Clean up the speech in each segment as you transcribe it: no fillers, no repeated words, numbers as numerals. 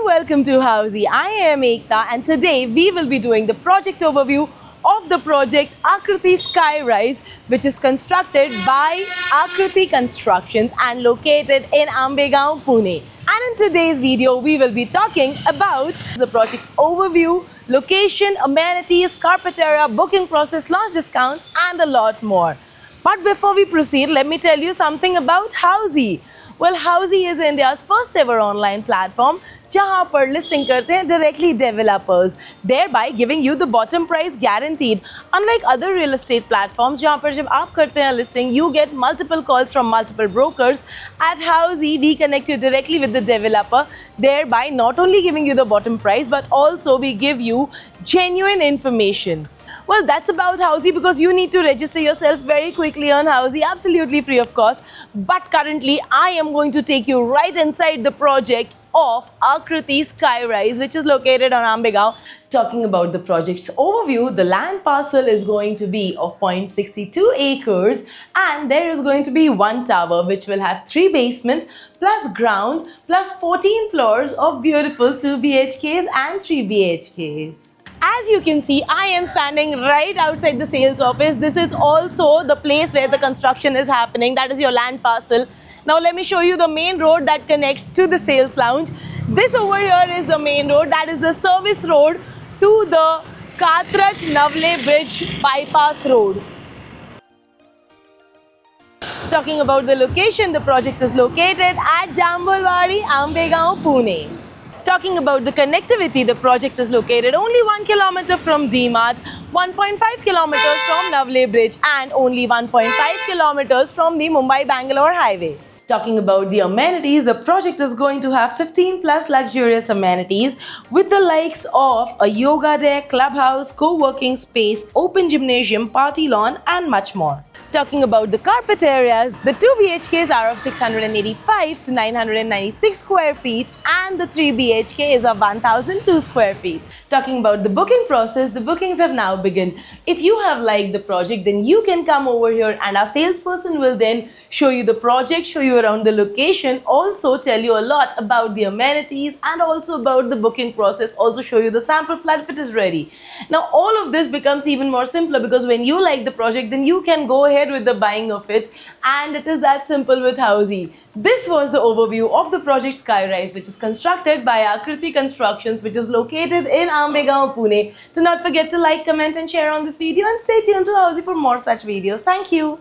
welcome to Housey. I am Ekta and today we will be doing the project overview of the project Akriti Skyrise, which is constructed by Akriti Constructions and located in Ambegaon, Pune. And in today's video, we will be talking about the project overview, location, amenities, carpet area, booking process, launch discounts, and a lot more. But before we proceed, let me tell you something about Housey. Well, Housey is India's first ever online platform जहाँ पर listing करते हैं directly developers, thereby giving you the bottom price guaranteed. Unlike other real estate platforms, जहाँ पर जब आप करते हैं listing, you get multiple calls from multiple brokers. At Housey, we connect you directly with the developer, thereby not only giving you the bottom price, but also we give you genuine information. Well, that's about Housey because you need to register yourself very quickly on Housey, absolutely free of cost. But currently, I am going to take you right inside the project of Akriti Skyrise, which is located on Ambegaon. Talking about the project's overview, the land parcel is going to be of 0.62 acres and there is going to be one tower which will have 3 basements plus ground plus 14 floors of beautiful 2 BHKs and 3 BHKs. As you can see, I am standing right outside the sales office. This is also the place where the construction is happening. That is your land parcel. Now let me show you the main road that connects to the sales lounge. This over here is the main road. That is the service road to the Katraj-Navle Bridge bypass road. Talking about the location, the project is located at Jambulwadi, Ambegaon, Pune. Talking about the connectivity, the project is located only 1 kilometer from D-Mart, 1.5 kilometers from Navle Bridge and only 1.5 kilometers from the Mumbai-Bangalore highway. Talking about the amenities, the project is going to have 15 plus luxurious amenities with the likes of a yoga deck, clubhouse, co-working space, open gymnasium, party lawn and much more. Talking about the carpet areas, the 2 BHKs are of 685 to 996 square feet and the 3 BHK is of 1002 square feet. Talking about the booking process, the bookings have now begun. If you have liked the project, then you can come over here and our salesperson will then show you the project, show you around the location, also tell you a lot about the amenities and also about the booking process, also show you the sample flat if it is ready. Now all of this becomes even more simpler because when you like the project, then you can go ahead with the buying of it, and it is that simple with Housey. This was the overview of the project Skyrise, which is constructed by Akriti Constructions, which is located in Ambegaon, Pune. Do not forget to like, comment and share on this video and stay tuned to Housey for more such videos. Thank you.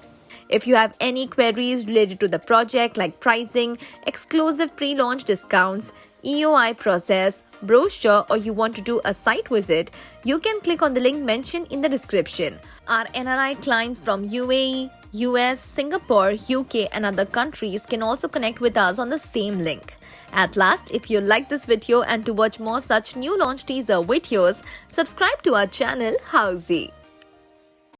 If you have any queries related to the project like pricing, exclusive pre-launch discounts, EOI process, brochure, or you want to do a site visit, you can click on the link mentioned in the description. Our NRI clients from UAE, US, Singapore, UK and other countries can also connect with us on the same link. At last, if you like this video and to watch more such new launch teaser videos, subscribe to our channel Housey.